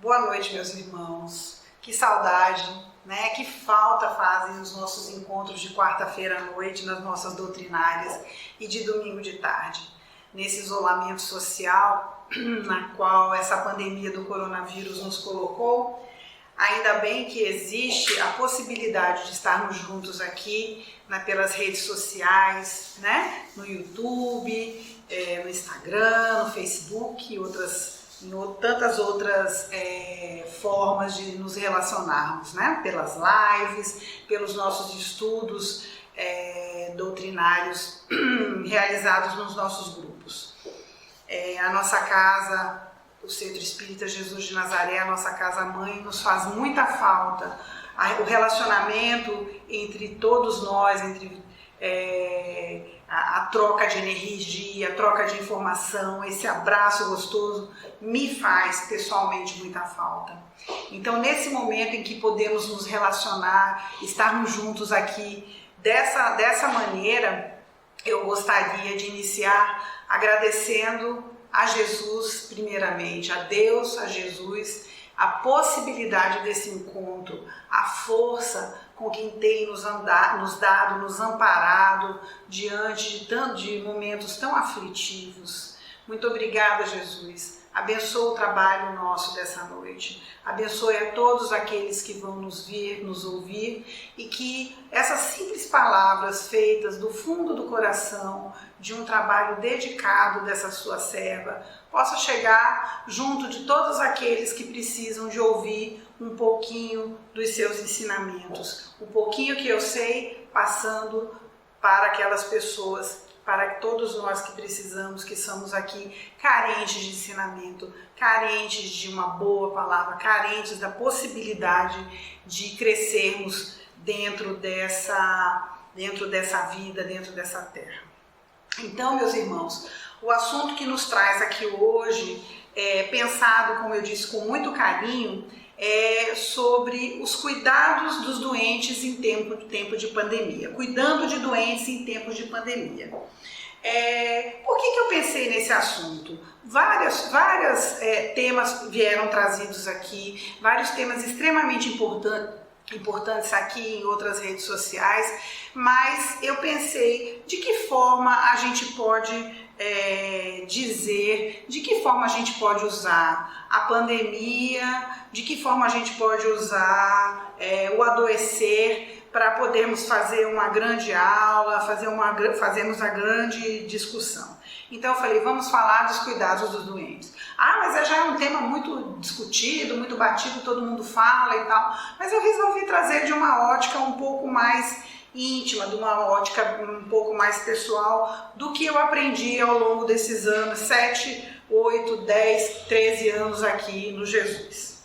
Boa noite, meus irmãos. Que saudade, né? Que falta fazem os nossos encontros de quarta-feira à noite nas nossas doutrinárias e de domingo de tarde. Nesse isolamento social na qual essa pandemia do coronavírus nos colocou, ainda bem que existe a possibilidade de estarmos juntos aqui pelas redes sociais, né? No YouTube, no Instagram, no Facebook e tantas outras formas de nos relacionarmos, né? Pelas lives, pelos nossos estudos doutrinários realizados nos nossos grupos. A nossa casa, o Centro Espírita Jesus de Nazaré, a nossa casa-mãe, nos faz muita falta. O relacionamento entre todos nós, entre a troca de energia, a troca de informação, esse abraço gostoso, me faz pessoalmente muita falta. Então, nesse momento em que podemos nos relacionar, estarmos juntos aqui dessa maneira, eu gostaria de iniciar agradecendo a Jesus, primeiramente, a Deus, a Jesus, a possibilidade desse encontro, a força com quem tem nos dado, nos amparado diante de momentos tão aflitivos. Muito obrigada, Jesus. Abençoa o trabalho nosso dessa noite. Abençoe a todos aqueles que vão nos ver, nos ouvir, e que essas simples palavras feitas do fundo do coração, de um trabalho dedicado dessa sua serva, possa chegar junto de todos aqueles que precisam de ouvir um pouquinho dos seus ensinamentos. O pouquinho que eu sei, passando para aquelas pessoas, para todos nós que precisamos, que somos aqui carentes de ensinamento, carentes de uma boa palavra, carentes da possibilidade de crescermos dentro dessa vida, dentro dessa terra. Então, meus irmãos, o assunto que nos traz aqui hoje, pensado, como eu disse, com muito carinho, é sobre os cuidados dos doentes em tempo de pandemia, cuidando de doentes em tempos de pandemia. Por que eu pensei nesse assunto? Vários temas vieram trazidos aqui, vários temas extremamente importantes aqui em outras redes sociais, mas eu pensei de que forma a gente pode dizer, de que forma a gente pode usar a pandemia, de que forma a gente pode usar o adoecer para podermos fazer uma grande aula, fazermos a grande discussão. Então eu falei, vamos falar dos cuidados dos doentes. Mas já é um tema muito discutido, muito batido, todo mundo fala e tal, mas eu resolvi trazer de uma ótica um pouco mais íntima, de uma ótica um pouco mais pessoal do que eu aprendi ao longo desses anos, 7, 8, 10, 13 anos aqui no Jesus.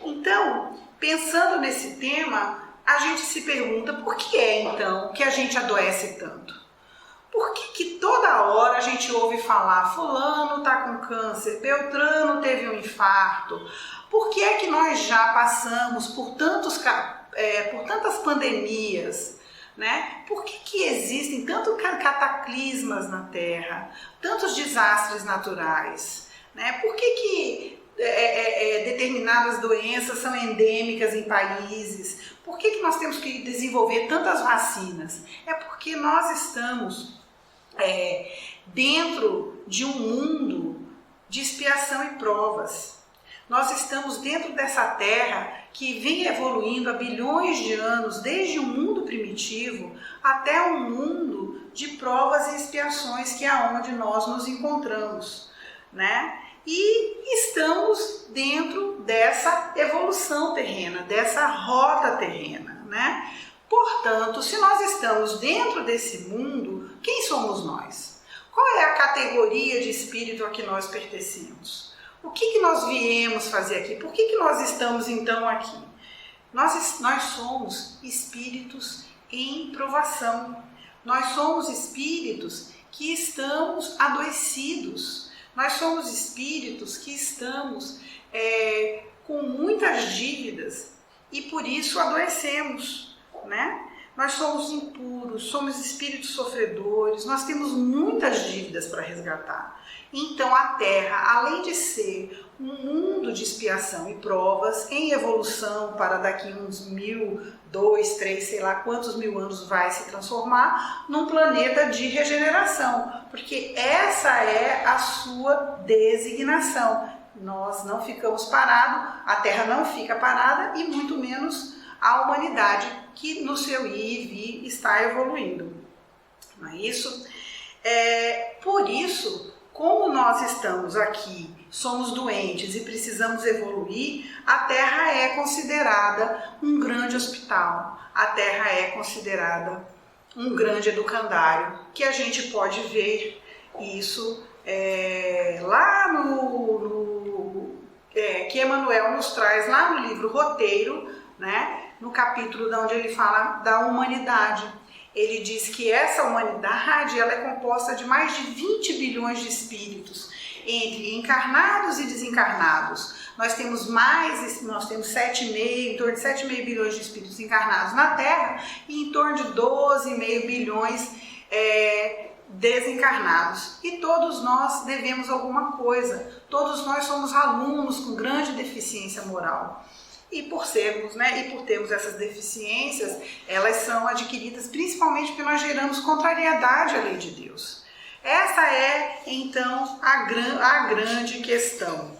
Então, pensando nesse tema, a gente se pergunta por que então que a gente adoece tanto? Por que toda hora a gente ouve falar fulano está com câncer, Beltrano teve um infarto? Por que é que nós já passamos por tantas pandemias? Né? Por que existem tantos cataclismas na Terra, tantos desastres naturais? Né? Por que determinadas doenças são endêmicas em países? Por que nós temos que desenvolver tantas vacinas? É porque nós estamos dentro de um mundo de expiação e provas. Nós estamos dentro dessa terra que vem evoluindo há bilhões de anos, desde o mundo primitivo até um mundo de provas e expiações, que é onde nós nos encontramos, né? E estamos dentro dessa evolução terrena, dessa roda terrena, né? Portanto, se nós estamos dentro desse mundo, quem somos nós? Qual é a categoria de espírito a que nós pertencemos? O que nós viemos fazer aqui? Por que nós estamos então aqui? Nós somos espíritos em provação. Nós somos espíritos que estamos adoecidos. Nós somos espíritos que estamos com muitas dívidas e por isso adoecemos, né? Nós somos impuros, somos espíritos sofredores, nós temos muitas dívidas para resgatar. Então a Terra, além de ser um mundo de expiação e provas em evolução para daqui uns 1000, 2, 3, sei lá quantos mil anos vai se transformar num planeta de regeneração, porque essa é a sua designação. Nós não ficamos parados, a Terra não fica parada e muito menos a humanidade que no seu ir e vir está evoluindo. Não é isso? Por isso, como nós estamos aqui, somos doentes e precisamos evoluir, a Terra é considerada um grande hospital, a Terra é considerada um grande educandário, que a gente pode ver isso lá que Emmanuel nos traz lá no livro Roteiro, né, no capítulo onde ele fala da humanidade. Ele diz que essa humanidade ela é composta de mais de 20 bilhões de espíritos, entre encarnados e desencarnados. Nós temos 7,5, em torno de 7,5 bilhões de espíritos encarnados na Terra e em torno de 12,5 bilhões desencarnados. E todos nós devemos alguma coisa, todos nós somos alunos com grande deficiência moral. E por sermos, e por termos essas deficiências, elas são adquiridas principalmente porque nós geramos contrariedade à lei de Deus. Essa é, então, a grande questão.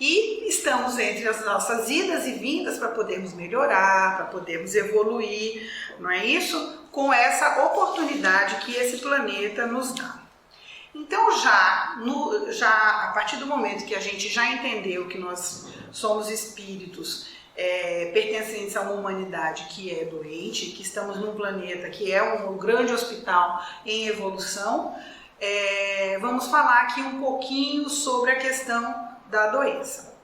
E estamos entre as nossas idas e vindas para podermos melhorar, para podermos evoluir, não é isso? Com essa oportunidade que esse planeta nos dá. Então, já a partir do momento que a gente já entendeu que nós somos espíritos pertencentes a uma humanidade que é doente, que estamos num planeta que é um grande hospital em evolução, vamos falar aqui um pouquinho sobre a questão da doença.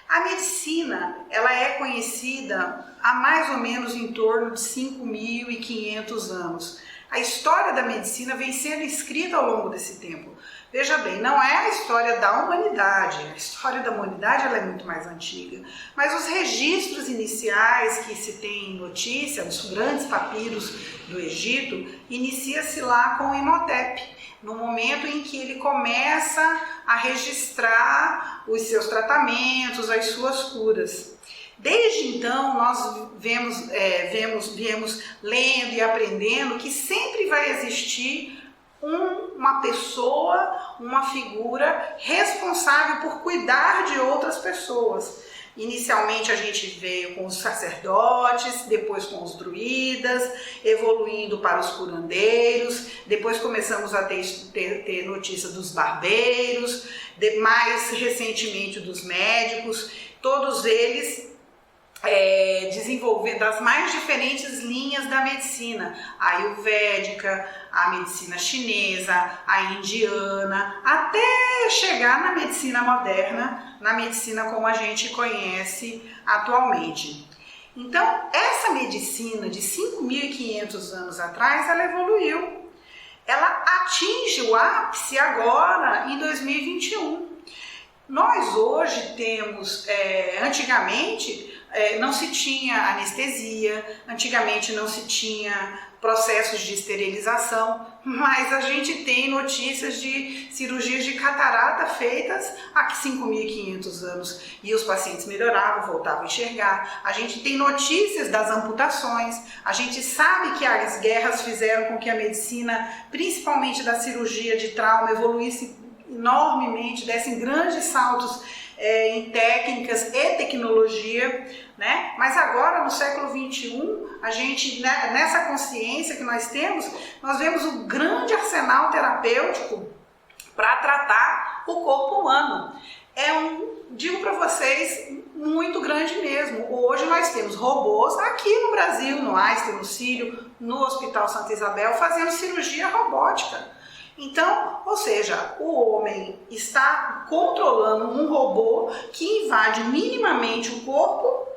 A medicina, ela é conhecida há mais ou menos em torno de 5.500 anos. A história da medicina vem sendo escrita ao longo desse tempo. Veja bem, não é a história da humanidade, a história da humanidade ela é muito mais antiga, mas os registros iniciais que se tem notícia, os grandes papiros do Egito, inicia-se lá com Imhotep, no momento em que ele começa a registrar os seus tratamentos, as suas curas. Desde então, nós viemos lendo e aprendendo que sempre vai existir uma pessoa, uma figura responsável por cuidar de outras pessoas. Inicialmente a gente veio com os sacerdotes, depois com os druidas, evoluindo para os curandeiros, depois começamos a ter notícia dos barbeiros, mais recentemente dos médicos, todos eles desenvolvendo as mais diferentes linhas da medicina, a ayurvédica, a medicina chinesa, a indiana, até chegar na medicina moderna, na medicina como a gente conhece atualmente. Então, essa medicina de 5.500 anos atrás, ela evoluiu. Ela atinge o ápice agora em 2021. Nós hoje temos, antigamente, não se tinha anestesia, antigamente não se tinha processos de esterilização, mas a gente tem notícias de cirurgias de catarata feitas há 5.500 anos e os pacientes melhoravam, voltavam a enxergar. A gente tem notícias das amputações, a gente sabe que as guerras fizeram com que a medicina, principalmente da cirurgia de trauma, evoluísse enormemente, dessem grandes saltos em técnicas e tecnologia, Mas agora, no século XXI, a gente, nessa consciência que nós temos, nós vemos um grande arsenal terapêutico para tratar o corpo humano. Digo para vocês, muito grande mesmo. Hoje nós temos robôs aqui no Brasil, no Einstein, no Sírio, no Hospital Santa Isabel, fazendo cirurgia robótica. Então, ou seja, o homem está controlando um robô que invade minimamente o corpo,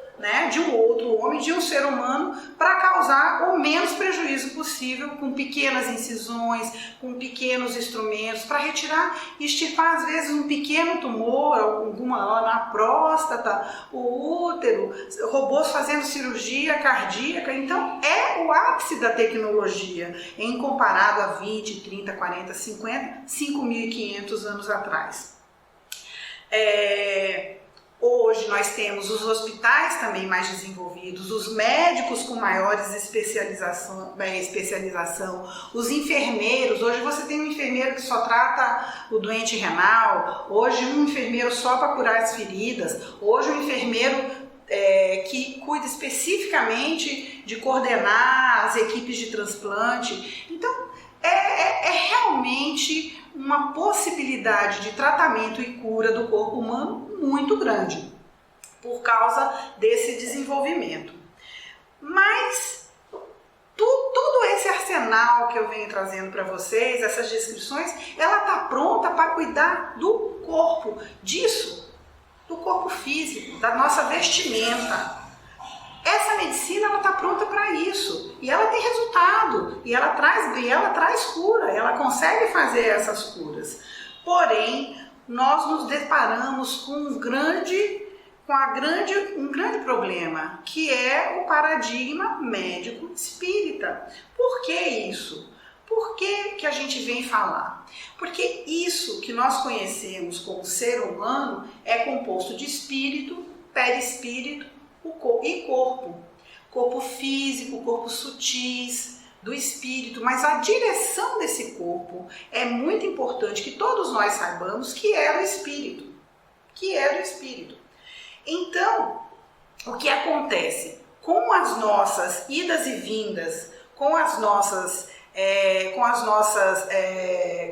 de um outro homem, de um ser humano, para causar o menos prejuízo possível, com pequenas incisões, com pequenos instrumentos, para retirar e extirpar, às vezes, um pequeno tumor, na próstata, o útero, robôs fazendo cirurgia cardíaca. Então, é o ápice da tecnologia, em comparado a 20, 30, 40, 50, 5.500 anos atrás. Hoje nós temos os hospitais também mais desenvolvidos, os médicos com maiores especialização, os enfermeiros. Hoje você tem um enfermeiro que só trata o doente renal, hoje um enfermeiro só para curar as feridas, hoje um enfermeiro que cuida especificamente de coordenar as equipes de transplante. Então, é realmente uma possibilidade de tratamento e cura do corpo humano muito grande, por causa desse desenvolvimento. Mas todo esse arsenal que eu venho trazendo para vocês, essas descrições, ela está pronta para cuidar do corpo, do corpo físico, da nossa vestimenta. Essa medicina, ela está pronta para isso, e ela tem resultado, e ela traz cura, ela consegue fazer essas curas. Porém, nós nos deparamos com um grande problema, que é o paradigma médico espírita. Por que isso? Por que a gente vem falar? Porque isso que nós conhecemos como ser humano é composto de espírito, perispírito e corpo. Corpo físico, corpo sutis, do espírito, mas a direção desse corpo é muito importante que todos nós saibamos que é do espírito. Então, o que acontece? Com as nossas idas e vindas, com as nossas,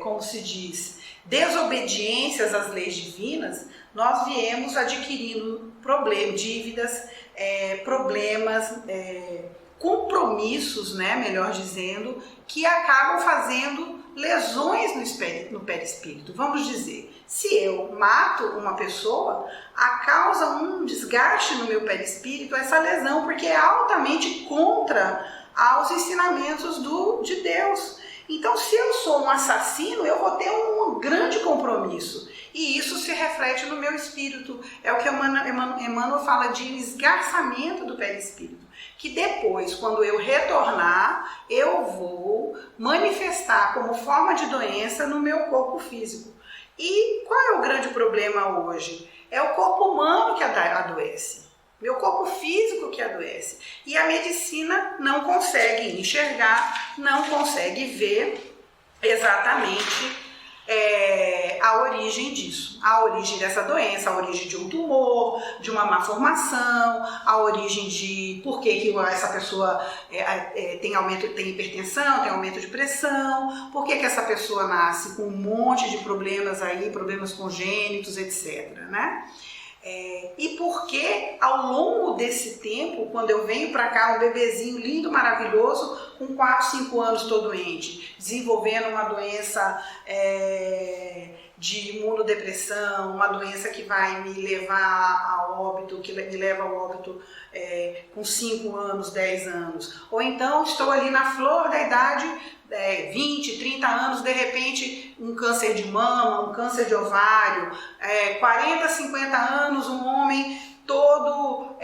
como se diz, desobediências às leis divinas, nós viemos adquirindo dívidas, problemas, compromissos, né, melhor dizendo, que acabam fazendo lesões no perispírito. Vamos dizer, se eu mato uma pessoa, causa um desgaste no meu perispírito essa lesão, porque é altamente contra aos ensinamentos de Deus. Então, se eu sou um assassino, eu vou ter um grande compromisso. E isso se reflete no meu espírito. É o que Emmanuel fala de esgarçamento do perispírito. Que depois, quando eu retornar, eu vou manifestar como forma de doença no meu corpo físico. E qual é o grande problema hoje? É o corpo humano que adoece. Meu corpo físico que adoece. E a medicina não consegue enxergar, não consegue ver exatamente a origem disso. A origem dessa doença, a origem de um tumor, de uma má formação, a origem de por que essa pessoa tem hipertensão, tem aumento de pressão, por que essa pessoa nasce com um monte de problemas aí, problemas congênitos, etc., né? E porque ao longo desse tempo, quando eu venho para cá, um bebezinho lindo, maravilhoso, com 4, 5 anos estou doente, desenvolvendo uma doença de imunodepressão, uma doença que vai me levar ao óbito, que me leva ao óbito com 5 anos, 10 anos. Ou então estou ali na flor da idade, 20, 30 anos, de repente um câncer de mama, um câncer de ovário, 40, 50 anos, um homem todo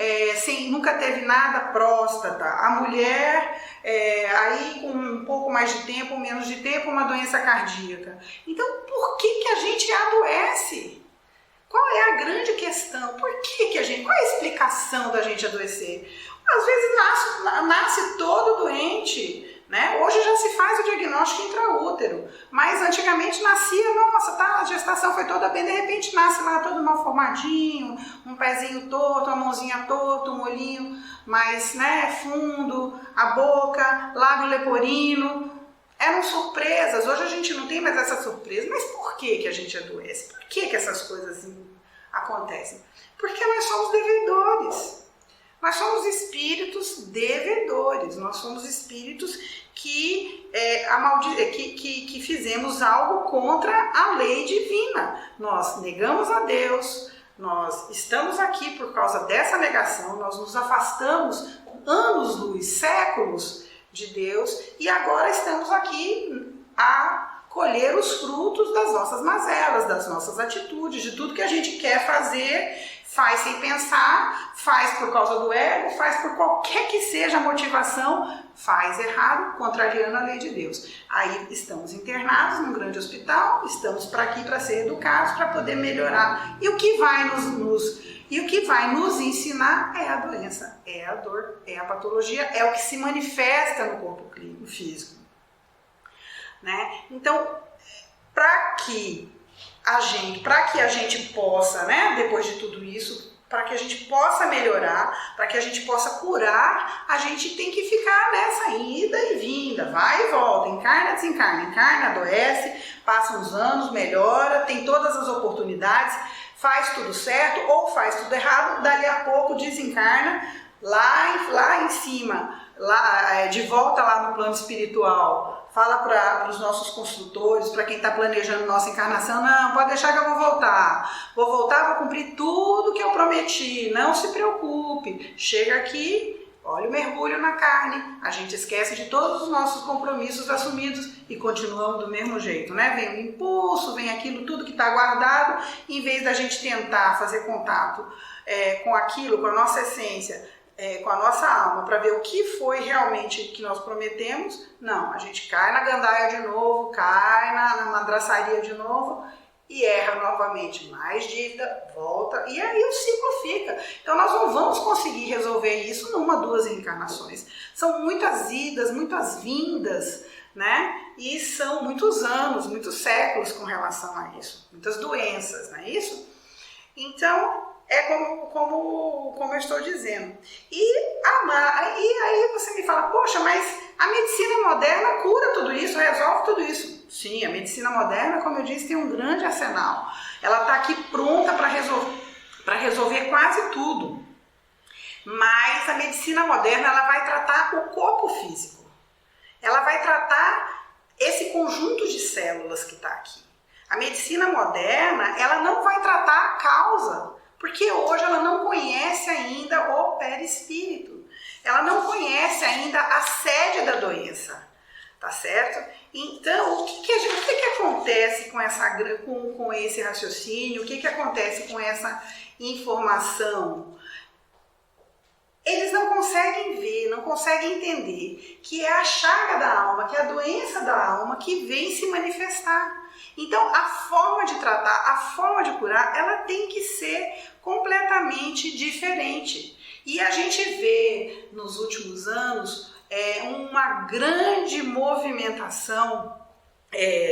nunca teve nada, próstata. A mulher, aí com um pouco mais de tempo, menos de tempo, uma doença cardíaca. Então, por que a gente adoece? Qual é a grande questão? Por que a gente... Qual é a explicação da gente adoecer? Às vezes nasce todo doente, né? Hoje já se faz o diagnóstico intraútero, mas antigamente nascia, nossa, a gestação foi toda bem, de repente nasce lá todo mal formadinho, um pezinho torto, uma mãozinha torta, um olhinho mais, né, fundo, a boca, lábio leporino. Eram surpresas. Hoje a gente não tem mais essa surpresa. Mas por que a gente adoece? Por que essas coisas acontecem? Porque nós somos devedores. Nós somos espíritos devedores. Nós somos espíritos que fizemos algo contra a lei divina. Nós negamos a Deus. Nós estamos aqui por causa dessa negação. Nós nos afastamos anos-luz, séculos de Deus, e agora estamos aqui a colher os frutos das nossas mazelas, das nossas atitudes, de tudo que a gente quer fazer Faz sem pensar, faz por causa do ego, faz por qualquer que seja a motivação, faz errado, contrariando a lei de Deus. Aí estamos internados num grande hospital, estamos para aqui para ser educados, para poder melhorar. E o que vai nos ensinar é a doença, é a dor, é a patologia, é o que se manifesta no corpo clínico, físico. Né? Então, para que a gente possa, né, depois de tudo isso, para que a gente possa melhorar, para que a gente possa curar, a gente tem que ficar nessa ida e vinda, vai e volta, encarna, desencarna, encarna, adoece, passa uns anos, melhora, tem todas as oportunidades, faz tudo certo ou faz tudo errado, dali a pouco desencarna lá em cima, de volta lá no plano espiritual. Fala para os nossos construtores, para quem está planejando nossa encarnação, não, pode deixar que eu vou voltar, vou cumprir tudo que eu prometi, não se preocupe, chega aqui, olha o mergulho na carne, a gente esquece de todos os nossos compromissos assumidos e continuamos do mesmo jeito, né? Vem o impulso, vem aquilo, tudo que está guardado, em vez da gente tentar fazer contato com aquilo, com a nossa essência, com a nossa alma, para ver o que foi realmente que nós prometemos, não, a gente cai na gandaia de novo, cai na madraçaria de novo e erra novamente, mais dívida, volta, e aí o ciclo fica. Então nós não vamos conseguir resolver isso numa, 2 encarnações. São muitas idas, muitas vindas, né? E são muitos anos, muitos séculos com relação a isso, muitas doenças, não é isso? Então, é como eu estou dizendo. E aí você me fala, poxa, mas a medicina moderna cura tudo isso, resolve tudo isso. Sim, a medicina moderna, como eu disse, tem um grande arsenal. Ela está aqui pronta para resolver quase tudo. Mas a medicina moderna, ela vai tratar o corpo físico. Ela vai tratar esse conjunto de células que está aqui. A medicina moderna, ela não vai tratar a causa, porque hoje ela não conhece ainda o perispírito. Ela não conhece ainda a sede da doença, tá certo? Então, o que acontece com esse raciocínio? O que acontece com essa informação? Eles não conseguem ver, não conseguem entender que é a chaga da alma, que é a doença da alma que vem se manifestar. Então, a forma de tratar, a forma de curar, ela tem que ser completamente diferente. E a gente vê nos últimos anos uma grande movimentação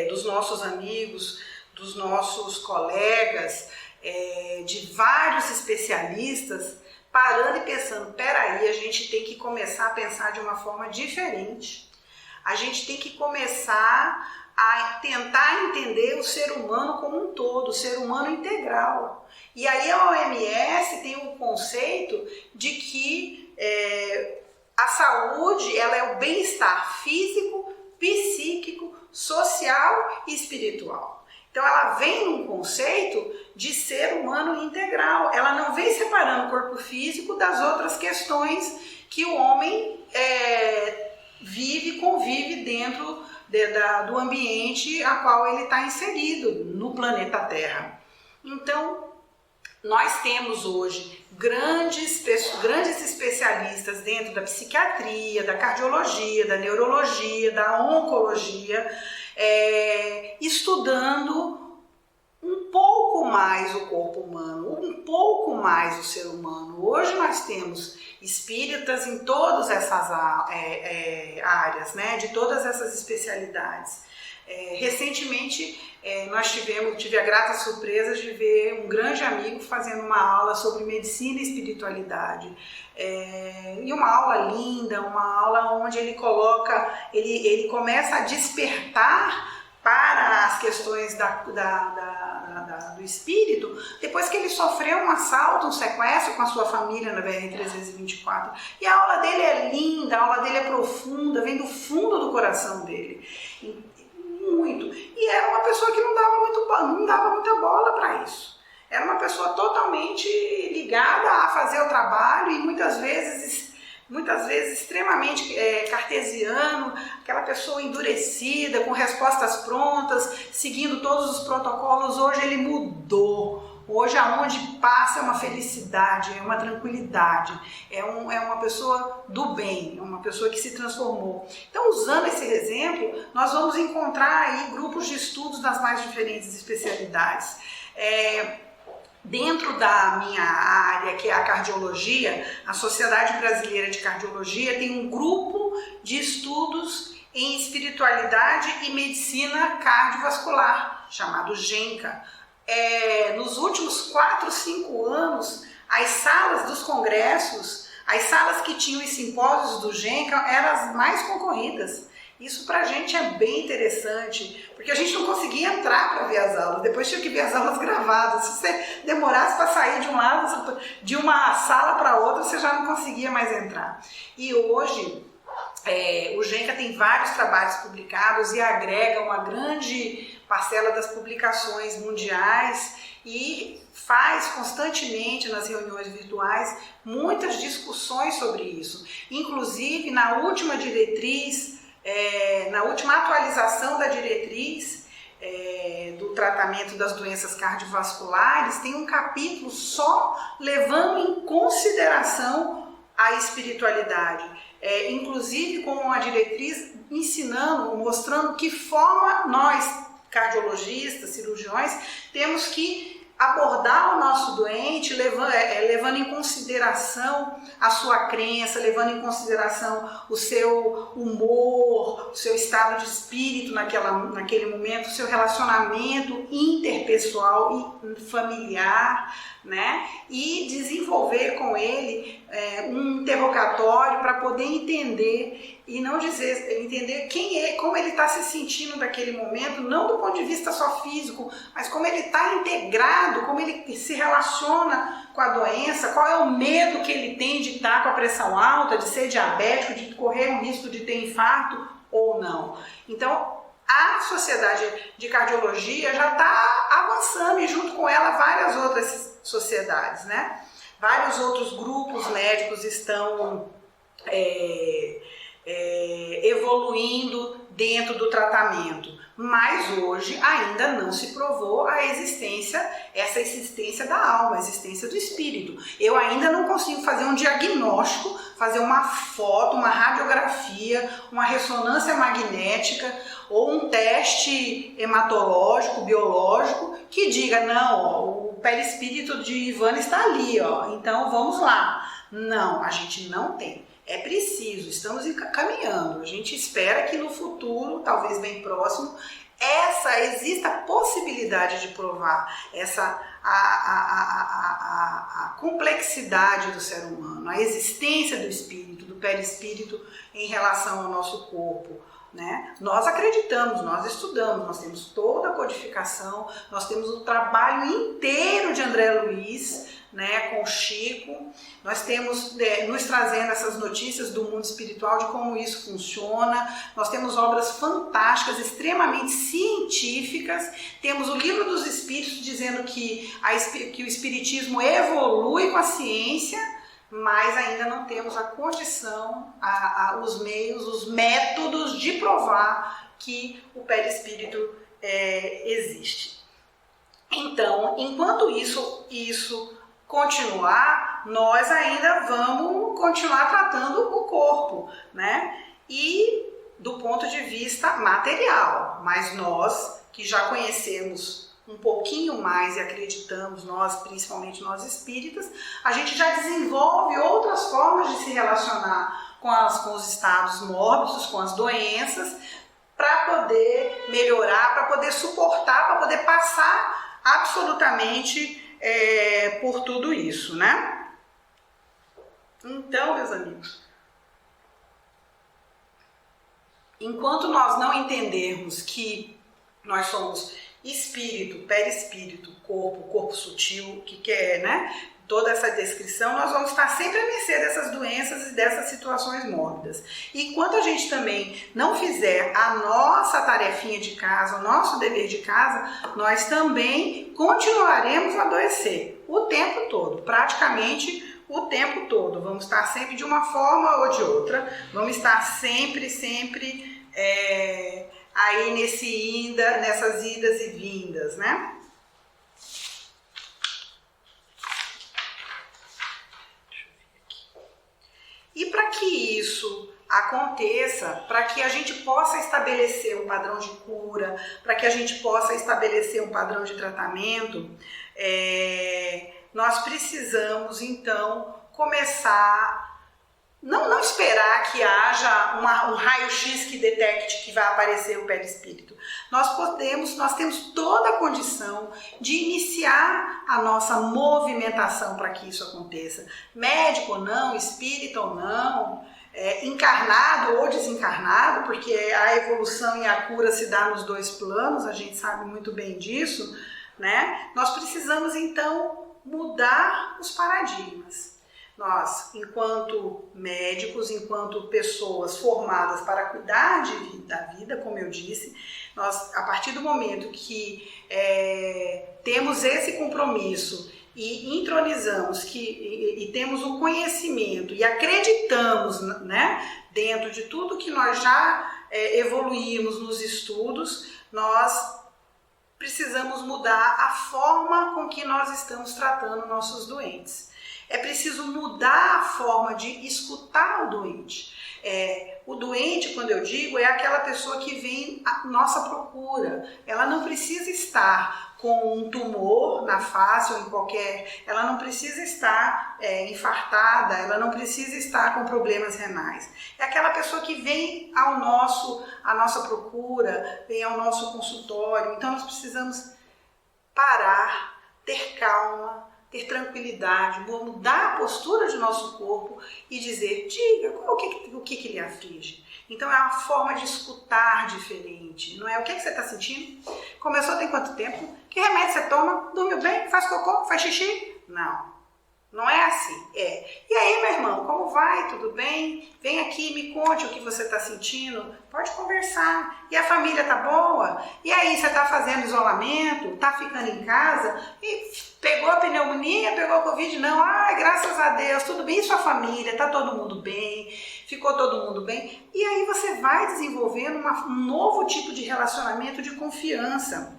dos nossos amigos, dos nossos colegas, de vários especialistas, parando e pensando, peraí, a gente tem que começar a pensar de uma forma diferente. A gente tem que começar a tentar entender o ser humano como um todo, o ser humano integral. E aí a OMS tem um conceito de que a saúde ela é o bem-estar físico, psíquico, social e espiritual. Então ela vem num conceito de ser humano integral. Ela não vem separando o corpo físico das outras questões que o homem convive dentro do ambiente a qual ele está inserido no planeta Terra. Então, nós temos hoje grandes especialistas dentro da psiquiatria, da cardiologia, da neurologia, da oncologia, estudando um pouco mais o corpo humano, um pouco mais o ser humano. Hoje nós temos espíritas em todas essas áreas, né, de todas essas especialidades. Recentemente tive a grata surpresa de ver um grande amigo fazendo uma aula sobre medicina e espiritualidade. E uma aula linda, uma aula onde ele começa a despertar para as questões do espírito, depois que ele sofreu um assalto, um sequestro com a sua família na BR-324. E a aula dele é linda, a aula dele é profunda, vem do fundo do coração dele. Muito. E era uma pessoa que não dava muita bola para isso. Era uma pessoa totalmente ligada a fazer o trabalho e muitas vezes extremamente cartesiano, aquela pessoa endurecida, com respostas prontas, seguindo todos os protocolos. Hoje ele mudou. Hoje aonde passa é uma felicidade, é uma tranquilidade, é uma pessoa do bem, é uma pessoa que se transformou. Então, usando esse exemplo, nós vamos encontrar aí grupos de estudos das mais diferentes especialidades. Dentro da minha área, que é a cardiologia, a Sociedade Brasileira de Cardiologia tem um grupo de estudos em espiritualidade e medicina cardiovascular, chamado GENCA. Nos últimos 4, 5 anos, as salas dos congressos, as salas que tinham os simpósios do GENCA eram as mais concorridas. Isso pra gente é bem interessante, porque a gente não conseguia entrar para ver as aulas, depois tinha que ver as aulas gravadas. Se você demorasse para sair de um lado, de uma sala para outra, você já não conseguia mais entrar. E hoje, o GENCA tem vários trabalhos publicados e agrega uma grande parcela das publicações mundiais e faz constantemente nas reuniões virtuais muitas discussões sobre isso. Inclusive, na última diretriz, na última atualização da diretriz do tratamento das doenças cardiovasculares, tem um capítulo só levando em consideração a espiritualidade, inclusive com uma diretriz ensinando, mostrando que forma nós, cardiologistas, cirurgiões, temos que abordar o nosso doente levando em consideração a sua crença, levando em consideração o seu humor, o seu estado de espírito naquele momento, o seu relacionamento interpessoal e familiar, né? E desenvolver com ele um interrogatório para poder entender e não entender quem é, como ele está se sentindo naquele momento, não do ponto de vista só físico, mas como ele está integrado, como ele se relaciona com a doença, qual é o medo que ele tem de estar com a pressão alta, de ser diabético, de correr um risco de ter infarto ou não. Então, a Sociedade de Cardiologia já está avançando e junto com ela várias outras sociedades, né? Vários outros grupos médicos estão evoluindo dentro do tratamento, mas hoje ainda não se provou essa existência da alma, a existência do espírito. Eu ainda não consigo fazer um diagnóstico, fazer uma foto, uma radiografia, uma ressonância magnética ou um teste hematológico, biológico, que diga, não, ó, o perispírito de Ivana está ali, ó, então vamos lá. Não, a gente não tem. É preciso, estamos caminhando. A gente espera que no futuro, talvez bem próximo, exista a possibilidade de provar a complexidade do ser humano, a existência do espírito, do perispírito em relação ao nosso corpo, né? Nós acreditamos, nós estudamos, nós temos toda a codificação, nós temos o trabalho inteiro de André Luiz, né, com o Chico, nós temos nos trazendo essas notícias do mundo espiritual, de como isso funciona, nós temos obras fantásticas, extremamente científicas, temos o Livro dos Espíritos dizendo que o Espiritismo evolui com a ciência, mas ainda não temos a condição, os meios, os métodos de provar que o perispírito existe. Então, enquanto isso continuar, nós ainda vamos continuar tratando o corpo, né? E do ponto de vista material, mas nós que já conhecemos um pouquinho mais e acreditamos, nós, principalmente nós espíritas, a gente já desenvolve outras formas de se relacionar com os estados mórbidos, com as doenças, para poder melhorar, para poder suportar, para poder passar absolutamente por tudo isso, né? Então, meus amigos, enquanto nós não entendermos que nós somos espírito, perispírito, corpo sutil, que é, né? Toda essa descrição, nós vamos estar sempre à mercê dessas doenças e dessas situações mórbidas. E enquanto a gente também não fizer a nossa tarefinha de casa, o nosso dever de casa, nós também continuaremos a adoecer o tempo todo, praticamente o tempo todo. Vamos estar sempre de uma forma ou de outra, vamos estar sempre aí nessas idas e vindas, né? isso aconteça, para que a gente possa estabelecer um padrão de cura, para que a gente possa estabelecer um padrão de tratamento, nós precisamos então começar, não esperar que haja um raio-x que detecte que vai aparecer o perispírito. Nós temos toda a condição de iniciar a nossa movimentação para que isso aconteça. Médico ou não, espírita ou não, encarnado ou desencarnado, porque a evolução e a cura se dá nos dois planos, a gente sabe muito bem disso, né? Nós precisamos então mudar os paradigmas. Nós, enquanto médicos, enquanto pessoas formadas para cuidar da vida, como eu disse, nós, a partir do momento que temos esse compromisso e intronizamos e temos o conhecimento e acreditamos, né, dentro de tudo que nós já evoluímos nos estudos, nós precisamos mudar a forma com que nós estamos tratando nossos doentes. É preciso mudar a forma de escutar o doente. O doente, quando eu digo, é aquela pessoa que vem à nossa procura. Ela não precisa estar com um tumor na face ou em qualquer... Ela não precisa estar infartada, ela não precisa estar com problemas renais. É aquela pessoa que vem à nossa procura, vem ao nosso consultório. Então nós precisamos parar, ter calma, ter tranquilidade, mudar a postura de nosso corpo e dizer, diga, o que lhe aflige. Então é uma forma de escutar diferente, não é? O que você está sentindo? Começou tem quanto tempo? Que remédio você toma? Dormiu bem? Faz cocô? Faz xixi? Não é assim. E aí, meu irmão, como vai? Tudo bem? Vem aqui, me conte o que você está sentindo. Pode conversar. E a família tá boa? E aí, você está fazendo isolamento? Tá ficando em casa? E pegou a pneumonia? Pegou a Covid? Não. Ai, graças a Deus, tudo bem? E sua família? Tá todo mundo bem? Ficou todo mundo bem? E aí você vai desenvolvendo um novo tipo de relacionamento de confiança.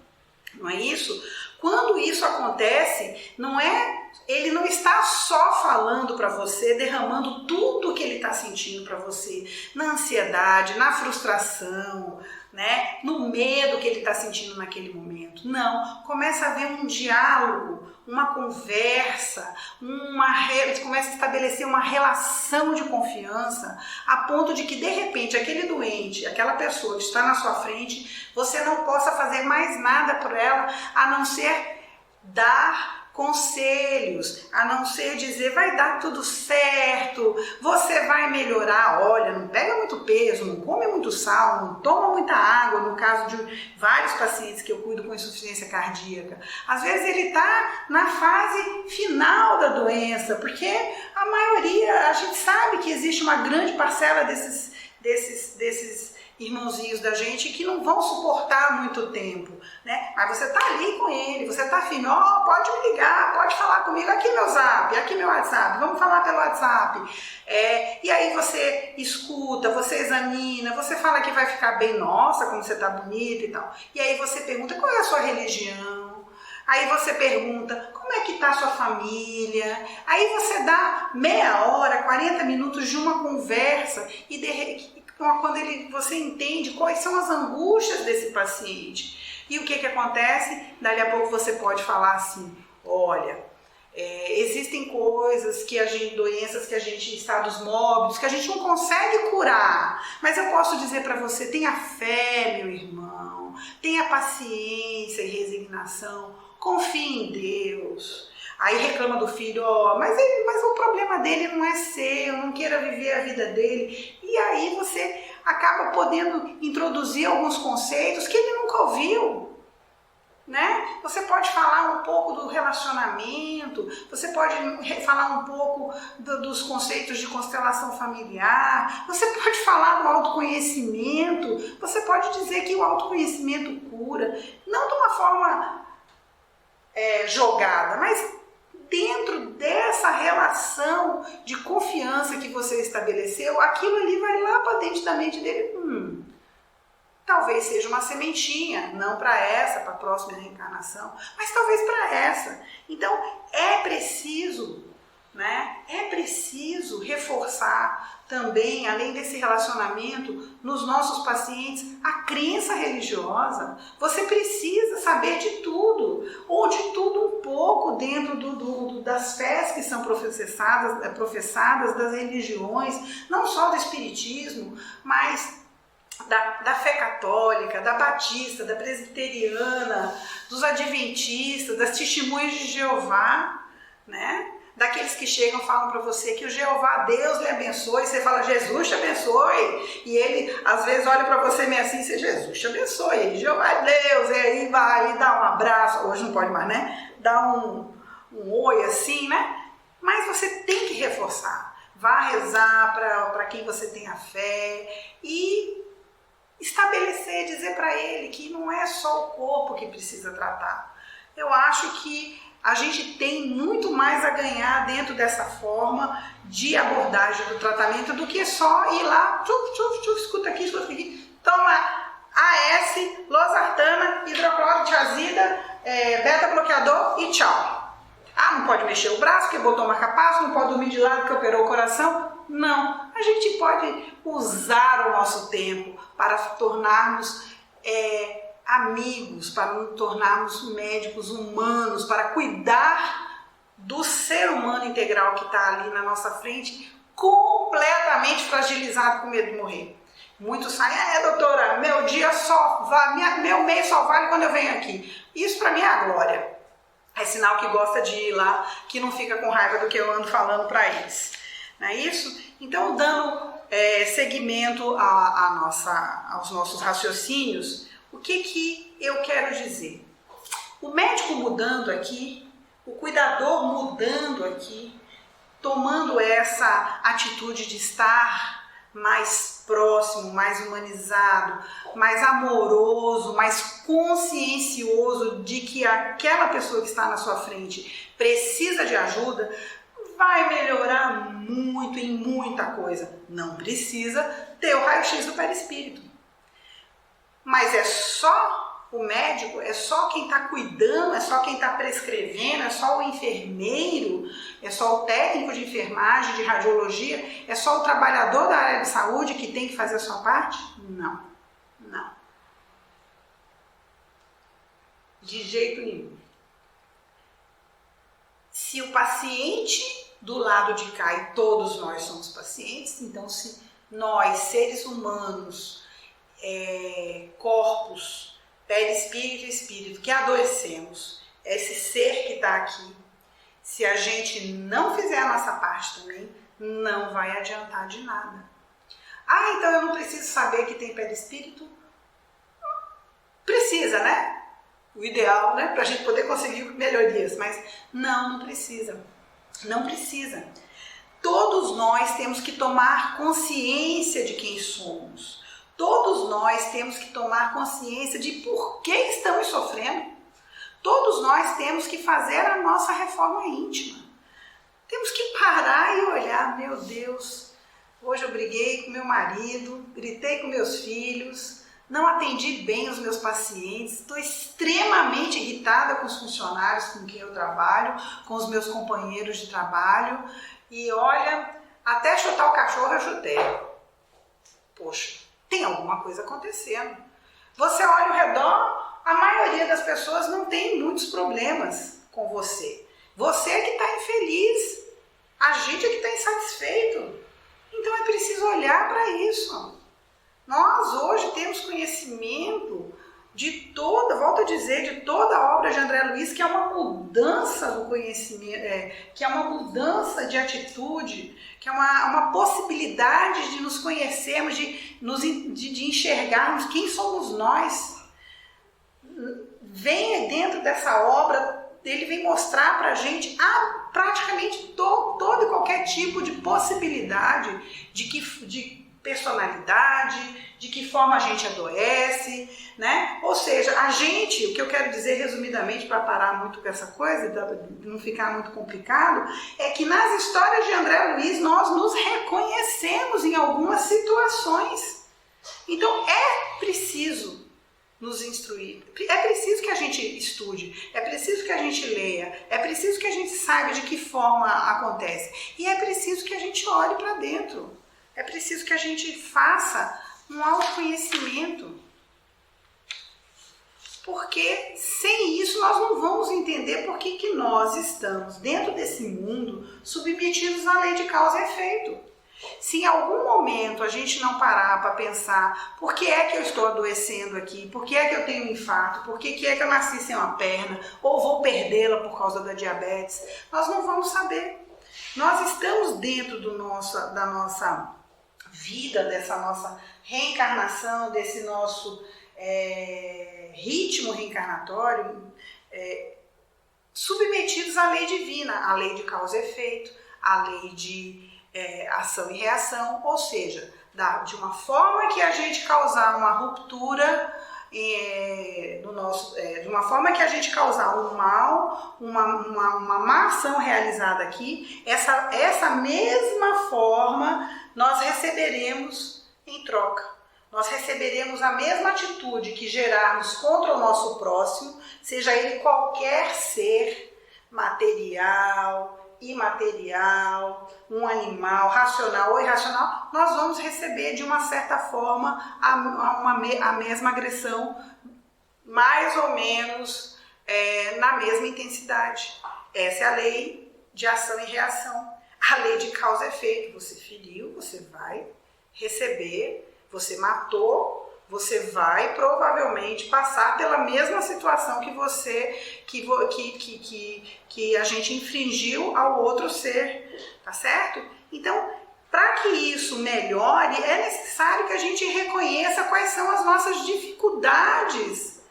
Não é isso? Quando isso acontece, ele não está só falando para você, derramando tudo o que ele está sentindo para você, na ansiedade, na frustração, né? No medo que ele está sentindo naquele momento. Não, começa a haver um diálogo, uma conversa, começa a estabelecer uma relação de confiança, a ponto de que de repente aquele doente, aquela pessoa que está na sua frente, você não possa fazer mais nada por ela, a não ser dar conselhos, a não ser dizer vai dar tudo certo, você vai melhorar, olha, não pega muito peso, não come muito sal, não toma muita água, no caso de vários pacientes que eu cuido com insuficiência cardíaca. Às vezes ele está na fase final da doença, porque a maioria, a gente sabe que existe uma grande parcela desses irmãozinhos da gente que não vão suportar muito tempo, né? Mas você tá ali com ele, você tá firme, pode me ligar, pode falar comigo, aqui meu zap, aqui meu WhatsApp, vamos falar pelo WhatsApp. E aí você escuta, você examina, você fala que vai ficar bem, nossa, como você tá bonita e tal. E aí você pergunta, qual é a sua religião? Aí você pergunta, como é que tá a sua família? Aí você dá meia hora, 40 minutos de uma conversa e quando você entende quais são as angústias desse paciente. E o que acontece? Dali a pouco você pode falar assim, olha, existem coisas doenças que a gente, estados mórbidos, que a gente não consegue curar. Mas eu posso dizer para você, tenha fé, meu irmão, tenha paciência e resignação, confie em Deus. Aí reclama do filho, mas o problema dele não é seu, não queira viver a vida dele. E aí você acaba podendo introduzir alguns conceitos que ele nunca ouviu, né? Você pode falar um pouco do relacionamento, você pode falar um pouco dos conceitos de constelação familiar, você pode falar do autoconhecimento, você pode dizer que o autoconhecimento cura, não de uma forma jogada, mas dentro dessa relação de confiança que você estabeleceu, aquilo ali vai lá para dentro da mente dele. Talvez seja uma sementinha, não para a próxima reencarnação, mas talvez para essa. Então é preciso, né? É preciso reforçar também, além desse relacionamento, nos nossos pacientes, a crença religiosa. Você precisa saber de tudo, ou de tudo um pouco dentro das fés que são professadas, das religiões, não só do espiritismo, mas da fé católica, da batista, da presbiteriana, dos adventistas, das testemunhas de Jeová, né? Daqueles que chegam e falam para você que o Jeová, Deus lhe abençoe, você fala, Jesus te abençoe, e ele às vezes olha para você meio assim, você, Jesus te abençoe, e Jeová é Deus, e aí vai e dá um abraço, hoje não pode mais, né? Dá um oi assim, né? Mas você tem que reforçar, vá rezar para quem você tem a fé e estabelecer, dizer para ele que não é só o corpo que precisa tratar. Eu acho que a gente tem muito mais a ganhar dentro dessa forma de abordagem do tratamento do que só ir lá, escuta aqui, toma AS, losartana, hidroclorotiazida, beta-bloqueador e tchau. Ah, não pode mexer o braço porque botou marca-passo, não pode dormir de lado porque operou o coração. Não, a gente pode usar o nosso tempo para tornarmos amigos, para nos tornarmos médicos humanos, para cuidar do ser humano integral que está ali na nossa frente, completamente fragilizado com medo de morrer. Muitos saem, doutora, meu dia só vale, meu mês só vale quando eu venho aqui. Isso para mim é a glória. É sinal que gosta de ir lá, que não fica com raiva do que eu ando falando para eles. Não é isso? Então, dando seguimento aos nossos raciocínios, o que eu quero dizer? O médico mudando aqui, o cuidador mudando aqui, tomando essa atitude de estar mais próximo, mais humanizado, mais amoroso, mais consciencioso de que aquela pessoa que está na sua frente precisa de ajuda, vai melhorar muito em muita coisa. Não precisa ter o raio-x do perispírito. Mas é só o médico, é só quem está cuidando, é só quem está prescrevendo, é só o enfermeiro, é só o técnico de enfermagem, de radiologia, é só o trabalhador da área de saúde que tem que fazer a sua parte? Não, não. De jeito nenhum. Se o paciente do lado de cá, e todos nós somos pacientes, então se nós, seres humanos, corpos, perispírito e espírito, que adoecemos, esse ser que está aqui, se a gente não fizer a nossa parte também, não vai adiantar de nada. Ah, então eu não preciso saber que tem perispírito? Precisa, né? O ideal, né? Para a gente poder conseguir melhorias, mas não precisa. Não precisa. Todos nós temos que tomar consciência de quem somos. Todos nós temos que tomar consciência de por que estamos sofrendo. Todos nós temos que fazer a nossa reforma íntima. Temos que parar e olhar, meu Deus, hoje eu briguei com meu marido, gritei com meus filhos, não atendi bem os meus pacientes, estou extremamente irritada com os funcionários com quem eu trabalho, com os meus companheiros de trabalho, e olha, até chutar o cachorro eu chutei. Poxa, tem alguma coisa acontecendo. Você olha ao redor, a maioria das pessoas não tem muitos problemas com você. Você é que está infeliz, a gente é que está insatisfeito. Então é preciso olhar para isso. Nós hoje temos conhecimento de toda, volto a dizer, de toda a obra de André Luiz, que é uma mudança do conhecimento, que é uma mudança de atitude, que é uma possibilidade de nos conhecermos, de enxergarmos quem somos nós. Vem dentro dessa obra, ele vem mostrar para a gente praticamente todo e qualquer tipo de possibilidade de personalidade, de que forma a gente adoece, né? Ou seja, o que eu quero dizer resumidamente para parar muito com essa coisa, de não ficar muito complicado, é que nas histórias de André Luiz nós nos reconhecemos em algumas situações. Então é preciso nos instruir, é preciso que a gente estude, é preciso que a gente leia, é preciso que a gente saiba de que forma acontece e é preciso que a gente olhe para dentro. É preciso que a gente faça um autoconhecimento. Porque sem isso nós não vamos entender por que nós estamos dentro desse mundo submetidos à lei de causa e efeito. Se em algum momento a gente não parar para pensar por que é que eu estou adoecendo aqui, por que é que eu tenho um infarto, por que é que eu nasci sem uma perna, ou vou perdê-la por causa da diabetes, nós não vamos saber. Nós estamos dentro da nossa vida, dessa nossa reencarnação, desse nosso ritmo reencarnatório, submetidos à lei divina, à lei de causa e efeito, à lei de ação e reação, ou seja, de uma forma que a gente causar uma ruptura de uma forma que a gente causar um mal, uma má ação realizada aqui, essa mesma forma nós receberemos em troca. Nós receberemos a mesma atitude que gerarmos contra o nosso próximo, seja ele qualquer ser material, imaterial, um animal, racional ou irracional, nós vamos receber de uma certa forma a mesma agressão, mais ou menos na mesma intensidade. Essa é a lei de ação e reação. A lei de causa e efeito. Você feriu, você vai receber. Você matou, você vai provavelmente passar pela mesma situação que a gente infringiu ao outro ser, tá certo? Então, para que isso melhore, é necessário que a gente reconheça quais são as nossas dificuldades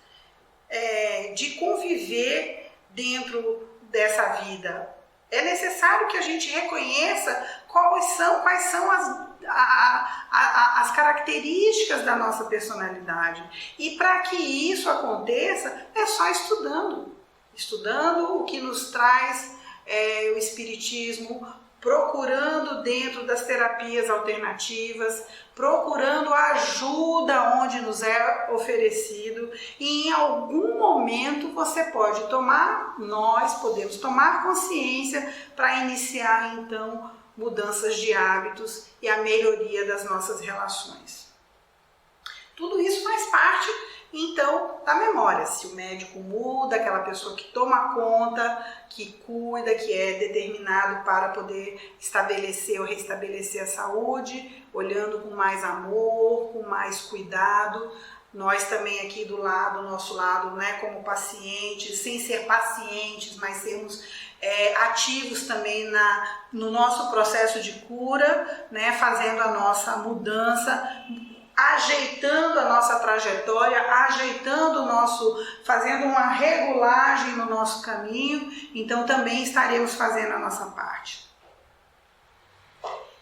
de conviver dentro dessa vida. É necessário que a gente reconheça quais são as características da nossa personalidade. E para que isso aconteça, é só estudando o que nos traz o Espiritismo, procurando dentro das terapias alternativas, procurando ajuda onde nos é oferecido, e em algum momento nós podemos tomar consciência para iniciar então mudanças de hábitos e a melhoria das nossas relações. Tudo isso faz parte, então, da memória. Se o médico muda, aquela pessoa que toma conta, que cuida, que é determinado para poder estabelecer ou restabelecer a saúde, olhando com mais amor, com mais cuidado. Nós também aqui do nosso lado, né, como pacientes, sem ser pacientes, mas sermos ativos também no nosso processo de cura, né, fazendo a nossa mudança, ajeitando a nossa trajetória, fazendo uma regulagem no nosso caminho, então também estaremos fazendo a nossa parte.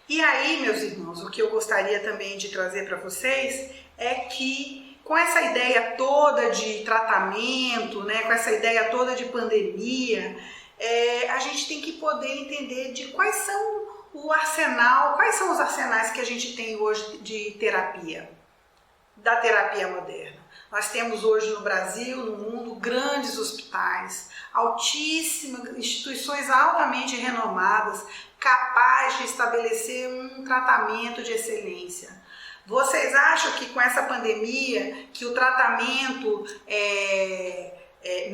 E aí, meus irmãos, o que eu gostaria também de trazer para vocês é que com essa ideia toda de tratamento, né, com essa ideia toda de pandemia, a gente tem que poder entender de quais são os arsenais que a gente tem hoje de terapia, da terapia moderna. Nós temos hoje no Brasil, no mundo, grandes hospitais, instituições altamente renomadas, capazes de estabelecer um tratamento de excelência. Vocês acham que com essa pandemia, que o tratamento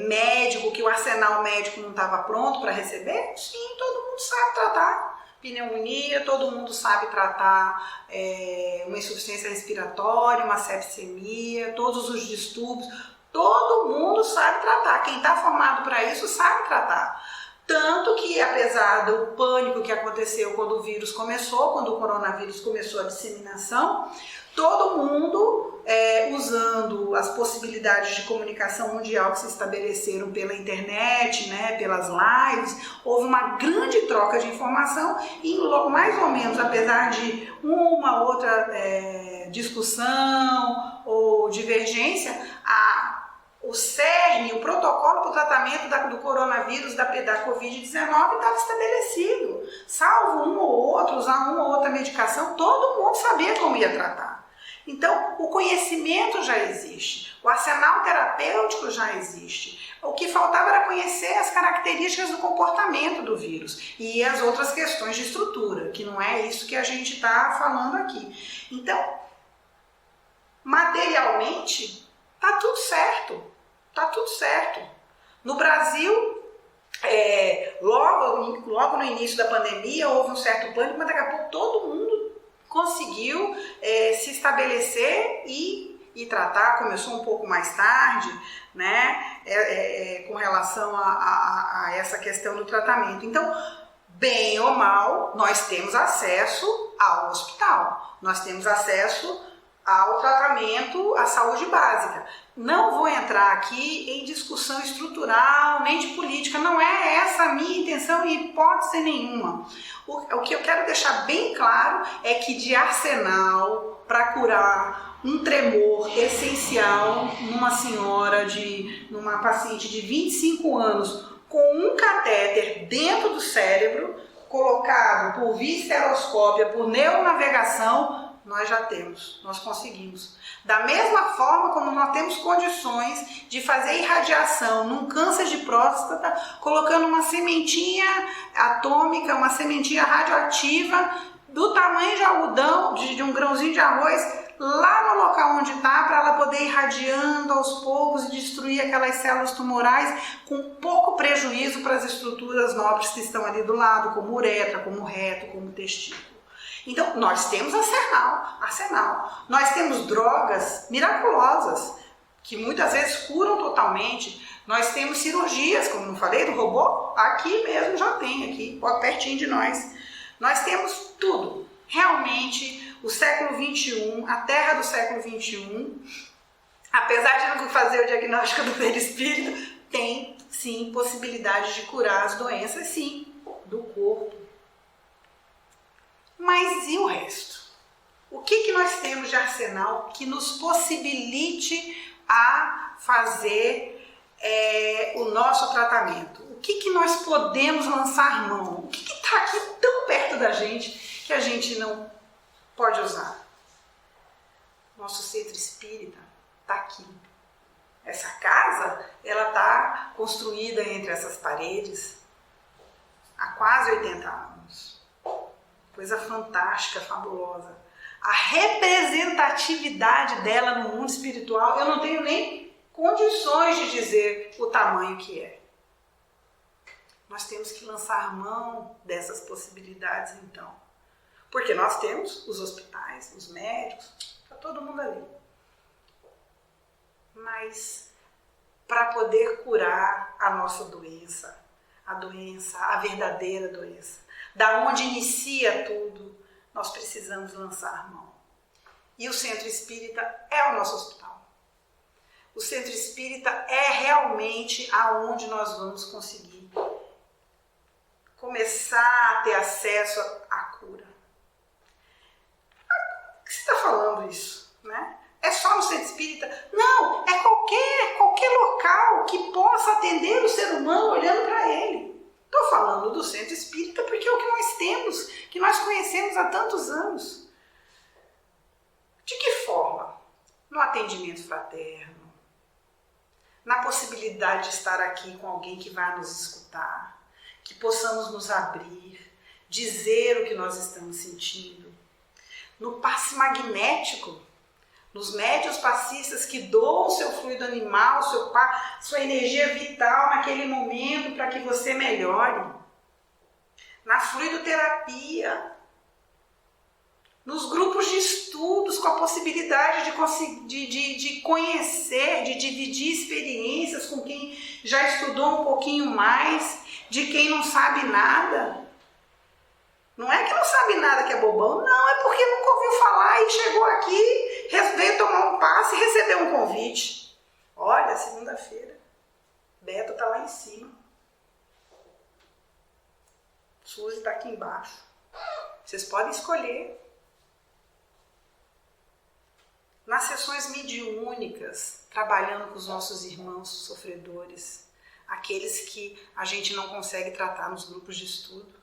médico, que o arsenal médico não estava pronto para receber? Sim, todo mundo sabe tratar pneumonia, todo mundo sabe tratar uma insuficiência respiratória, uma sepsemia, todos os distúrbios, todo mundo sabe tratar. Quem está formado para isso sabe tratar. Tanto que, apesar do pânico que aconteceu quando o coronavírus começou a disseminação, todo mundo, usando as possibilidades de comunicação mundial que se estabeleceram pela internet, né, pelas lives, houve uma grande troca de informação e, mais ou menos, apesar de uma outra discussão ou divergência, o CERN, o protocolo para o tratamento do coronavírus, da Covid-19, estava estabelecido. Salvo um ou outro, usar uma ou outra medicação, todo mundo sabia como ia tratar. Então, o conhecimento já existe, o arsenal terapêutico já existe. O que faltava era conhecer as características do comportamento do vírus e as outras questões de estrutura, que não é isso que a gente está falando aqui. Então, materialmente, tá tudo certo. Tá tudo certo. No Brasil, logo no início da pandemia, houve um certo pânico, mas daqui a pouco todo mundo conseguiu se estabelecer e tratar. Começou um pouco mais tarde, né, com relação a essa questão do tratamento. Então, bem ou mal, nós temos acesso ao hospital, nós temos acesso ao tratamento, à saúde básica. Não vou entrar aqui em discussão estrutural, nem de política, não é essa a minha intenção em hipótese nenhuma. O que eu quero deixar bem claro é que de arsenal para curar um tremor essencial numa paciente de 25 anos com um catéter dentro do cérebro, colocado por via estereoscópia, por neuronavegação, nós já temos, nós conseguimos. Da mesma forma como nós temos condições de fazer irradiação num câncer de próstata, colocando uma sementinha atômica, uma sementinha radioativa do tamanho de algodão, de um grãozinho de arroz, lá no local onde está, para ela poder ir irradiando aos poucos e destruir aquelas células tumorais com pouco prejuízo para as estruturas nobres que estão ali do lado, como uretra, como reto, como testículo. Então, nós temos arsenal. Nós temos drogas miraculosas, que muitas vezes curam totalmente. Nós temos cirurgias, como não falei, do robô, aqui mesmo já tem, aqui, pertinho de nós. Nós temos tudo. Realmente, o século XXI, a terra do século XXI, apesar de não fazer o diagnóstico do perispírito, tem, sim, possibilidade de curar as doenças, sim, do corpo. Mas e o resto? O que nós temos de arsenal que nos possibilite a fazer o nosso tratamento? O que nós podemos lançar mão? O que está aqui tão perto da gente que a gente não pode usar? Nosso centro espírita está aqui. Essa casa, ela está construída entre essas paredes há quase 80 anos. Coisa fantástica, fabulosa. A representatividade dela no mundo espiritual, eu não tenho nem condições de dizer o tamanho que é. Nós temos que lançar mão dessas possibilidades, então. Porque nós temos os hospitais, os médicos, está todo mundo ali. Mas para poder curar a nossa doença, a verdadeira doença, da onde inicia tudo, nós precisamos lançar mão. E o Centro Espírita é o nosso hospital. O Centro Espírita é realmente aonde nós vamos conseguir começar a ter acesso à cura. Por que você está falando isso, né? É só no Centro Espírita? Não, é qualquer local que possa atender o ser humano olhando para ele. Estou falando do Centro Espírita porque é o que nós temos, que nós conhecemos há tantos anos. De que forma? No atendimento fraterno, na possibilidade de estar aqui com alguém que vai nos escutar, que possamos nos abrir, dizer o que nós estamos sentindo. No passe magnético, nos médiuns passistas que doam seu fluido animal, sua energia vital naquele momento para que você melhore. Na fluidoterapia, nos grupos de estudos com a possibilidade de conhecer, de dividir experiências com quem já estudou um pouquinho mais, de quem não sabe nada. Não é que não sabe nada, que é bobão, não, é porque nunca ouviu falar e chegou aqui, veio tomar um passe e recebeu um convite. Olha, segunda-feira, Beto está lá em cima. Suzy está aqui embaixo. Vocês podem escolher. Nas sessões mediúnicas, trabalhando com os nossos irmãos sofredores, aqueles que a gente não consegue tratar nos grupos de estudo,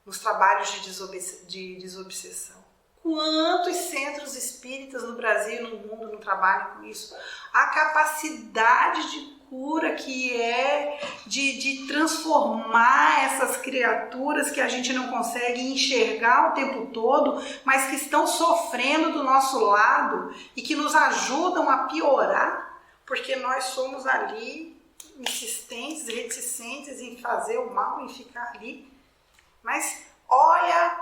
nos trabalhos de desobsessão. Quantos centros espíritas no Brasil e no mundo não trabalham com isso? A capacidade de cura, que é de transformar essas criaturas que a gente não consegue enxergar o tempo todo, mas que estão sofrendo do nosso lado e que nos ajudam a piorar, porque nós somos ali insistentes, reticentes em fazer o mal, em ficar ali. Mas olha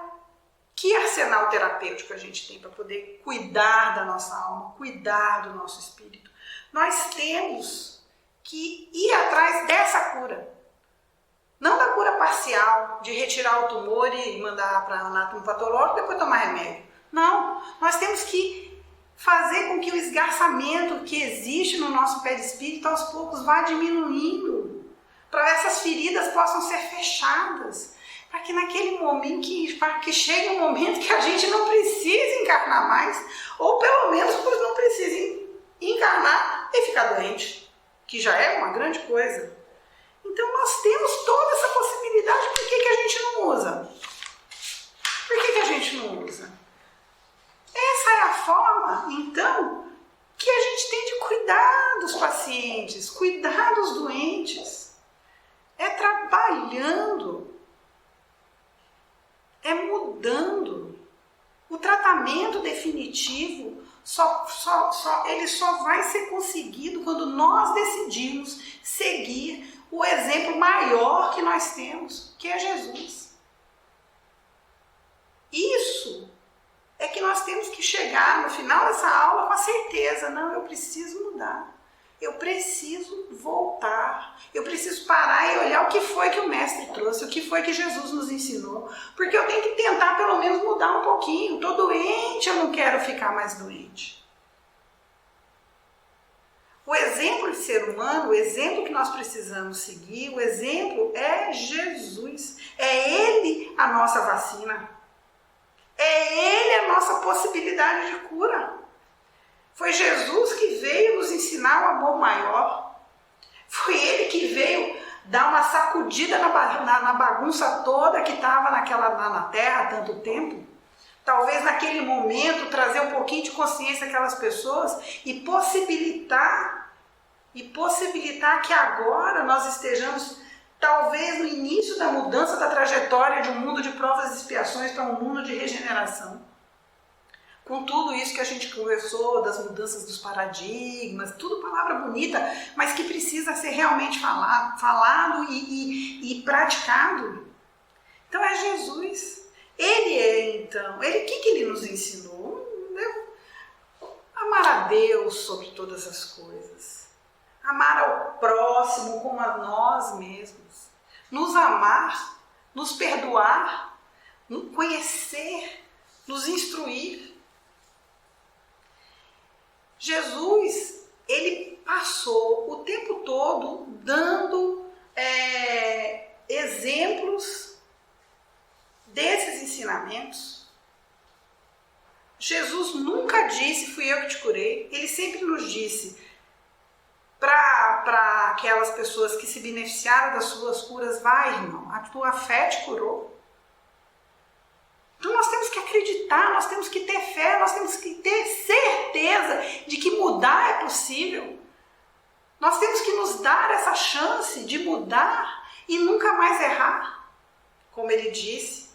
que arsenal terapêutico a gente tem para poder cuidar da nossa alma, cuidar do nosso espírito. Nós temos que ir atrás dessa cura. Não da cura parcial, de retirar o tumor e mandar para anátomo patológico e depois tomar remédio. Não, nós temos que fazer com que o esgarçamento que existe no nosso perispírito aos poucos vá diminuindo, para essas feridas possam ser fechadas. Para que naquele momento, para que chegue um momento que a gente não precise encarnar mais, ou pelo menos não precise encarnar e ficar doente, que já é uma grande coisa. Então nós temos toda essa possibilidade, por que a gente não usa? Por que a gente não usa? Essa é a forma, então, que a gente tem de cuidar dos pacientes, cuidar dos doentes. É trabalhando. É mudando. O tratamento definitivo ele só vai ser conseguido quando nós decidimos seguir o exemplo maior que nós temos, que é Jesus. Isso é que nós temos que chegar no final dessa aula com a certeza, não, eu preciso mudar. Eu preciso voltar, eu preciso parar e olhar o que foi que o Mestre trouxe, o que foi que Jesus nos ensinou, porque eu tenho que tentar pelo menos mudar um pouquinho. Estou doente, eu não quero ficar mais doente. O exemplo de ser humano, o exemplo que nós precisamos seguir, o exemplo é Jesus. É Ele a nossa vacina, é Ele a nossa possibilidade de cura. Foi Jesus que veio nos ensinar o amor maior. Foi Ele que veio dar uma sacudida na bagunça toda que estava na Terra há tanto tempo. Talvez naquele momento trazer um pouquinho de consciência àquelas pessoas e possibilitar que agora nós estejamos talvez no início da mudança da trajetória de um mundo de provas e expiações para um mundo de regeneração. Com tudo isso que a gente conversou, das mudanças dos paradigmas, tudo palavra bonita, mas que precisa ser realmente falado e praticado. Então é Jesus. Ele é, então, o que ele nos ensinou? Amar a Deus sobre todas as coisas. Amar ao próximo como a nós mesmos. Nos amar, nos perdoar, nos conhecer, nos instruir. Jesus, ele passou o tempo todo dando exemplos desses ensinamentos. Jesus nunca disse, fui eu que te curei. Ele sempre nos disse, para aquelas pessoas que se beneficiaram das suas curas, vai, irmão, a tua fé te curou. Então nós temos que acreditar, nós temos que ter fé, nós temos que ter certeza de que mudar é possível. Nós temos que nos dar essa chance de mudar e nunca mais errar. Como ele disse,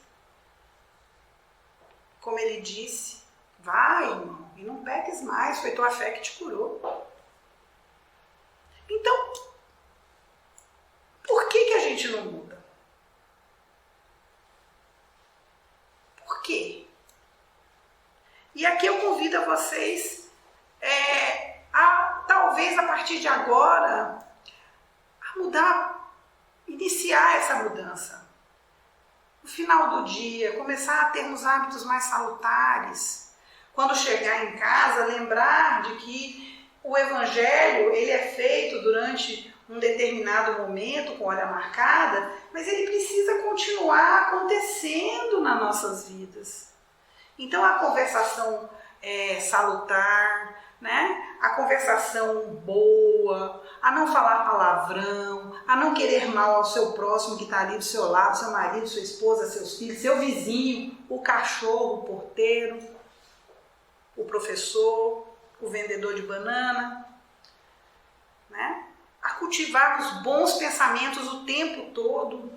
vai, irmão, e não peques mais, foi tua fé que te curou. Então, por que a gente não muda? Por quê? E aqui eu convido a vocês talvez a partir de agora, a mudar, iniciar essa mudança. No final do dia, começar a termos hábitos mais salutares. Quando chegar em casa, lembrar de que o Evangelho ele é feito durante um determinado momento, com hora marcada, mas ele precisa continuar acontecendo nas nossas vidas. Então a conversação salutar, né? A conversação boa, a não falar palavrão, a não querer mal ao seu próximo que está ali do seu lado, seu marido, sua esposa, seus filhos, seu vizinho, o cachorro, o porteiro, o professor, o vendedor de banana, né? a cultivarmos bons pensamentos o tempo todo,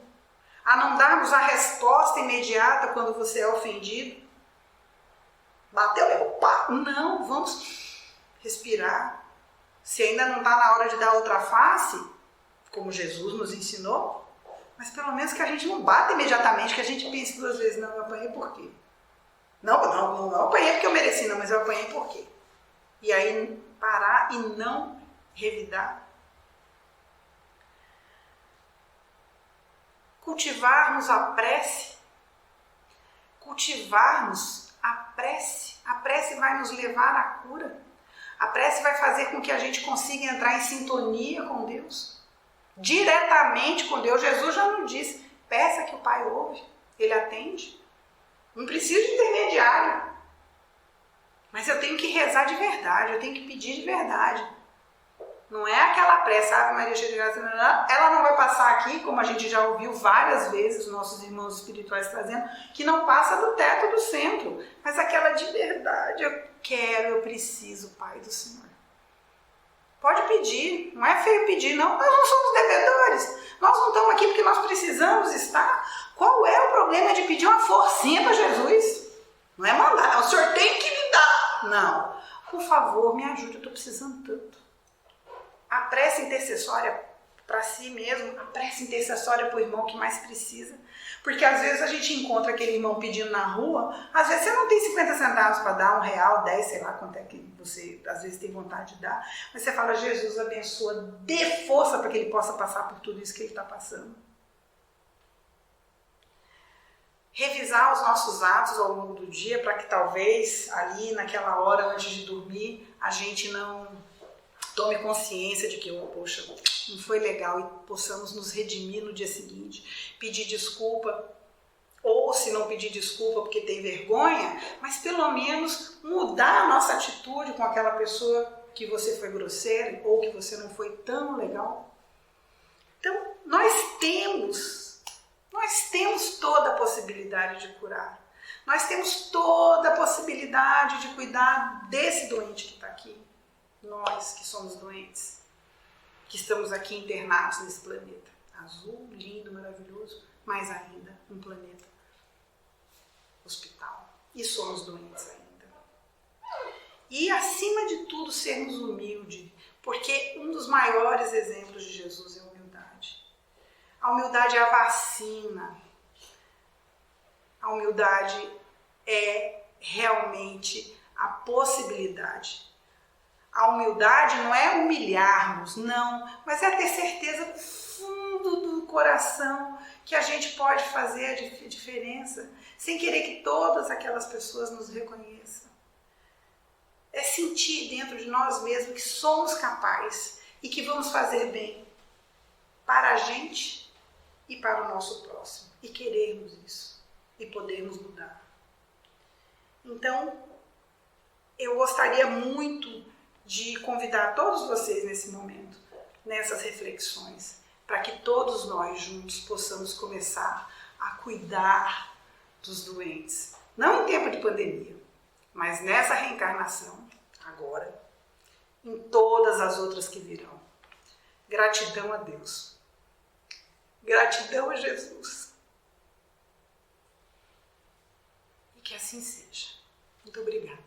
a não darmos a resposta imediata quando você é ofendido. Bateu, pá! Não, vamos respirar. Se ainda não está na hora de dar outra face, como Jesus nos ensinou, mas pelo menos que a gente não bata imediatamente, que a gente pense duas vezes, não, eu apanhei por quê? Não apanhei porque eu mereci, não, mas eu apanhei por quê? E aí parar e não revidar. Cultivarmos a prece. Cultivarmos a prece. A prece vai nos levar à cura. A prece vai fazer com que a gente consiga entrar em sintonia com Deus. Diretamente com Deus. Jesus já nos disse, peça que o Pai ouve, Ele atende. Não precisa de intermediário. Mas eu tenho que rezar de verdade, eu tenho que pedir de verdade. Não é aquela prece, Ave Maria cheia de graça, ela não vai passar aqui, como a gente já ouviu várias vezes, nossos irmãos espirituais trazendo, que não passa do teto do centro, mas aquela de verdade, eu quero, eu preciso, Pai do Senhor. Pode pedir, não é feio pedir, não, nós não somos devedores, nós não estamos aqui porque nós precisamos estar. Qual é o problema de pedir uma forcinha para Jesus? Não é mandar, o Senhor tem que me dar. Não, por favor, me ajude, eu estou precisando tanto. A prece intercessória para si mesmo, a prece intercessória para o irmão que mais precisa. Porque às vezes a gente encontra aquele irmão pedindo na rua, às vezes você não tem 50 centavos para dar, R$1, 10, sei lá quanto é que você às vezes tem vontade de dar, mas você fala, Jesus abençoa, dê força para que ele possa passar por tudo isso que ele está passando. Revisar os nossos atos ao longo do dia para que talvez ali naquela hora antes de dormir a gente não tome consciência de que, poxa, não foi legal e possamos nos redimir no dia seguinte, pedir desculpa, ou se não pedir desculpa porque tem vergonha, mas pelo menos mudar a nossa atitude com aquela pessoa que você foi grosseiro ou que você não foi tão legal. Então, nós temos toda a possibilidade de curar. Nós temos toda a possibilidade de cuidar desse doente que está aqui. Nós que somos doentes, que estamos aqui internados nesse planeta azul, lindo, maravilhoso, mas ainda um planeta hospital. E somos doentes ainda. E acima de tudo sermos humildes, porque um dos maiores exemplos de Jesus é a humildade. A humildade é a vacina. A humildade é realmente a possibilidade. A humildade não é humilharmos, não, mas é ter certeza do fundo do coração que a gente pode fazer a diferença, sem querer que todas aquelas pessoas nos reconheçam. É sentir dentro de nós mesmos que somos capazes e que vamos fazer bem para a gente e para o nosso próximo, e querermos isso, e podermos mudar. Então, eu gostaria muito de convidar todos vocês nesse momento, nessas reflexões, para que todos nós juntos possamos começar a cuidar dos doentes. Não em tempo de pandemia, mas nessa reencarnação, agora, em todas as outras que virão. Gratidão a Deus. Gratidão a Jesus. E que assim seja. Muito obrigada.